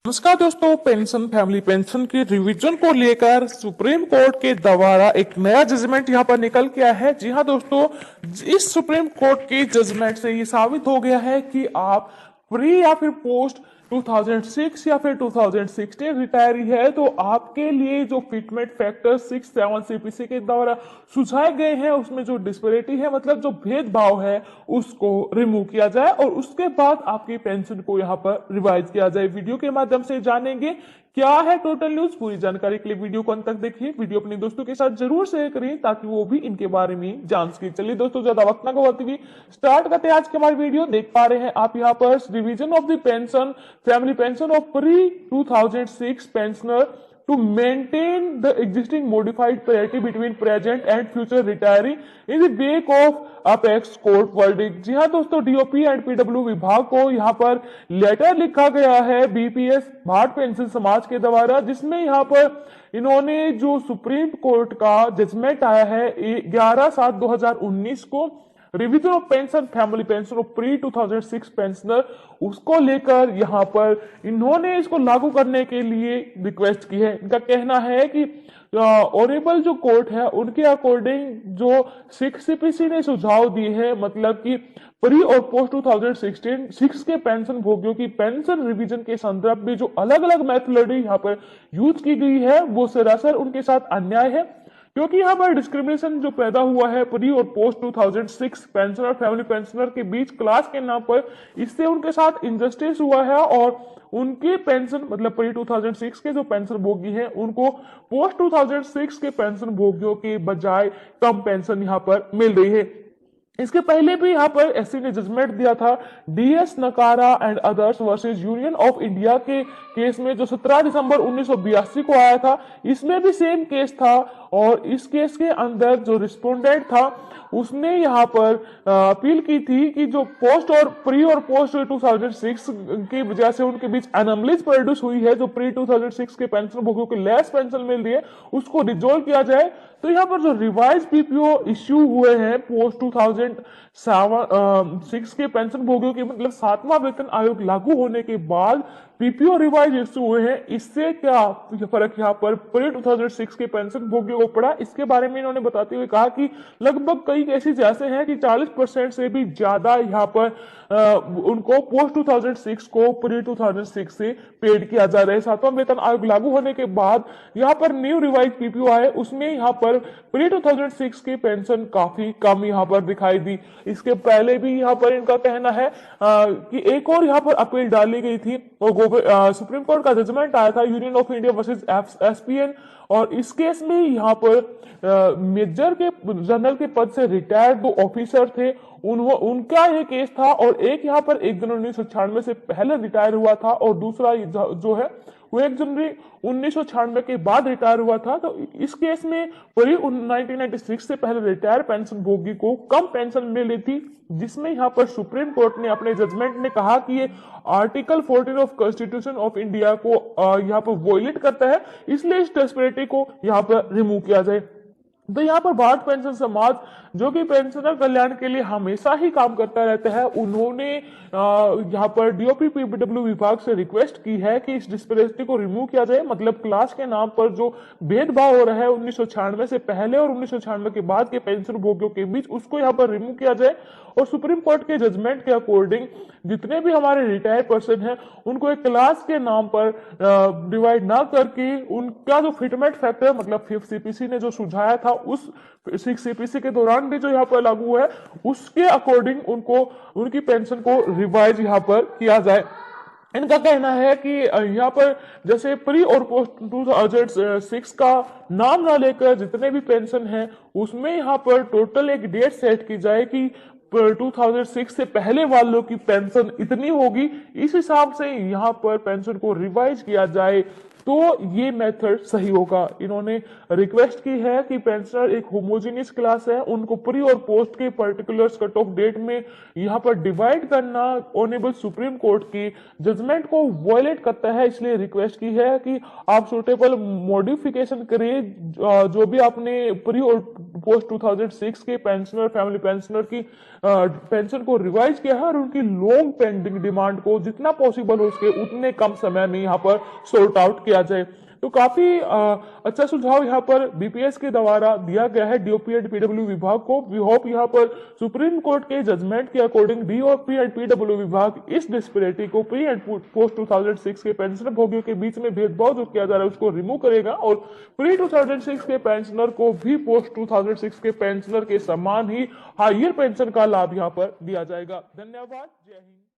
नमस्कार दोस्तों, pension family pension की रिवीजन को लेकर सुप्रीम कोर्ट के द्वारा एक नया जजमेंट यहां पर निकल के आया है। जी हां दोस्तों, इस सुप्रीम कोर्ट के जजमेंट से ये साबित हो गया है कि आप प्री या फिर पोस्ट 2006 या फिर 2016 रिटायरी है तो आपके लिए जो फिटमेंट फैक्टर 6-7 सीपीसी के द्वारा सुझाए गए हैं उसमें जो डिस्पेरिटी है, मतलब जो भेदभाव है, उसको रिमूव किया जाए और उसके बाद आपकी पेंशन को यहाँ पर रिवाइज किया जाए। वीडियो के माध्यम से जानेंगे क्या है टोटल न्यूज। पूरी जानकारी के लिए वीडियो को अंत तक देखिए। वीडियो अपने दोस्तों के साथ जरूर शेयर करिए ताकि वो भी इनके बारे में जान सके। चलिए दोस्तों, ज्यादा वक्त ना गवाते हुए स्टार्ट करते हैं आज के हमारे वीडियो। देख पा रहे हैं आप यहाँ पर revision of the pension family pension of pre 2006 pensioner to maintain the existing modified parity between present and future retiree in the wake of apex court verdict. जी हाँ दोस्तों, डीओपी एंड पीडब्ल्यू विभाग को यहाँ पर लेटर लिखा गया है बीपीएस भारत पेंशन समाज के द्वारा, जिसमें यहाँ पर इन्होंने जो सुप्रीम कोर्ट का जजमेंट आया है 11/7/2019 को revision of pension family pension of pre 2006 pensioner, उसको लेकर यहाँ पर इन्होंने इसको लागू करने के लिए रिक्वेस्ट की है। इनका कहना है कि ऑनरेबल जो कोर्ट है उनके अकॉर्डिंग जो 6 ने सुझाव दिए हैं, मतलब कि प्री और पोस्ट 2016 6 के पेंशन भोगियों की पेंशन रिवीजन के संदर्भ में जो अलग अलग मेथोडोलॉजी यहाँ पर यूज की गई है वो सरासर उनके साथ अन्याय है, क्योंकि यहाँ पर डिस्क्रिमिनेशन जो पैदा हुआ है प्री और पोस्ट 2006 पेंशनर फैमिली पेंशनर के बीच क्लास के नाम पर, इससे उनके साथ इंजस्टिस हुआ है और उनके पेंशन मतलब प्री 2006 के जो पेंशन भोगी हैं उनको पोस्ट 2006 के पेंशन भोगियों के बजाय कम पेंशन यहाँ पर मिल रही है। इसके पहले भी यहाँ पर एससी ने जजमेंट दिया था डीएस नकारा and others versus union of India के केस में, जो 17 दिसंबर 1982 को आया था। इसमें भी सेम केस था और इस केस के अंदर जो रिस्पोंडेंट था उसने यहाँ पर अपील की थी कि जो पोस्ट और प्री और पोस्ट 2006 की वजह से उनके बीच एनमलीज प्रोड्यूस हुई है, जो प्री 2006 के पेंशन भोगियों को लेस पेंशन मिल रही है, उसको रिजोल्व किया जाए। तो यहाँ पर जो रिवाइज पीपीओ इश्यू हुए हैं पोस्ट 2006 के पेंशन भोगियों के, मतलब 7वां वेतन आयोग लागू होने के बाद पीपीओ रिवाइज इश्यू हुए हैं, इससे क्या फर्क यहाँ पर प्री 2006 के पेंशन भोगियों को पड़ा, इसके बारे में इन्होंने बताते हुए कहा कि लगभग कई केसेस ऐसे हैं कि 40% से भी ज्यादा यहाँ पर उनको पोस्ट 2006 को प्री 2006 से पेड किया जा रहा है। 7वां वेतन आयोग लागू होने के बाद यहाँ पर न्यू रिवाइज पीपीओ आए, उसमें यहाँ पर प्री 2006 के पेंशन काफी कम यहाँ पर दिखाई दी। इसके पहले भी यहाँ पर इनका कहना है कि एक और यहाँ पर अपील डाली गई थी और सुप्रीम कोर्ट का जजमेंट आया था union of India versus ESPN, और इस केस में यहाँ पर मेजर के जनरल के पद से रिटायर्ड 2 ऑफिसर थे, उनका ये केस था और एक यहाँ पर 1 जनवरी 1996 से पहले रिटायर हुआ था और दूसरा जो है वो 1 जनवरी 1996 के बाद रिटायर हुआ था। तो इस केस में पूरी 1996 से पहले रिटायर पेंशन भोगी को कम पेंशन मिल रही थी, जिसमें यहाँ पर सुप्रीम कोर्ट ने अपने जजमेंट में कहा कि ये article 14 of constitution of India को यहाँ पर वॉयलेट करता है, इसलिए इस डिस्पेरिटी को यहाँ पर रिमूव किया जाए। तो यहाँ पर भारत पेंशन समाज जो कि पेंशनर कल्याण के लिए हमेशा ही काम करता रहता है, उन्होंने यहाँ पर डीओपी पीडब्ल्यू विभाग से रिक्वेस्ट की है कि इस डिस्पेरिटी को रिमूव किया जाए, मतलब क्लास के नाम पर जो भेदभाव हो रहा है 1996 से पहले और 1996 के बाद के पेंशन भोगियों के बीच, उसको यहाँ पर रिमूव किया जाए। और सुप्रीम कोर्ट के जजमेंट के अकॉर्डिंग जितने भी हमारे रिटायर्ड पर्सन हैं उनको एक क्लास के नाम पर डिवाइड ना करके उनका जो फिटमेंट फैक्टर मतलब 5th सीपीसी ने जो सुझाया था उस 6 सीपीसी के दौरान भी जो यहाँ पर लागू है उसके अकॉर्डिंग उनको उनकी पेंशन को रिवाइज यहाँ पर किया जाए। इनका कहना है कि यहाँ पर जैसे प्री और पोस्ट 2006 का नाम ना लेकर जितने भी पेंशन हैं उसमें यहाँ पर टोटल एक डेट सेट की जाए कि 2006 से पहले वालों की पेंशन इतनी होगी, इस हिसाब से यहाँ पर पेंशन को रिवाइज किया जाए तो ये मेथड सही होगा। इन्होंने रिक्वेस्ट की है कि पेंशनर एक होमोजेनियस क्लास है, उनको प्री और पोस्ट के पर्टिकुलर्स कट ऑफ डेट में यहाँ पर डिवाइड करना ऑनरेबल सुप्रीम कोर्ट की जजमेंट को वायलेट करता है, इसलिए रिक्वेस्ट की है कि आप सुटेबल मॉडिफिकेशन करिए जो भी आपने प्री और पोस्ट 2006 के पेंशनर फैमिली पेंशनर की पेंशन को रिवाइज किया है और उनकी लॉन्ग पेंडिंग डिमांड को जितना पॉसिबल हो उसके उतने कम समय में यहाँ पर सॉर्ट आउट किया जाए। तो काफी अच्छा सुझाव यहाँ पर बीपीएस के द्वारा दिया गया है डीओपी एंड पीडब्ल्यू विभाग को। वी होप यहाँ पर सुप्रीम कोर्ट के जजमेंट के अकॉर्डिंग डीओपी एंड पीडब्ल्यू विभाग इस डिस्पेरिटी को प्री एंड पोस्ट 2006 के पेंशनर भोगियों के बीच में भेदभाव जो किया जा रहा है उसको रिमूव करेगा और प्री 2006 के पेंशनर को भी पोस्ट 2006 के पेंशनर के समान ही हायर पेंशन का लाभ यहाँ पर दिया जाएगा। धन्यवाद। जय हिंद।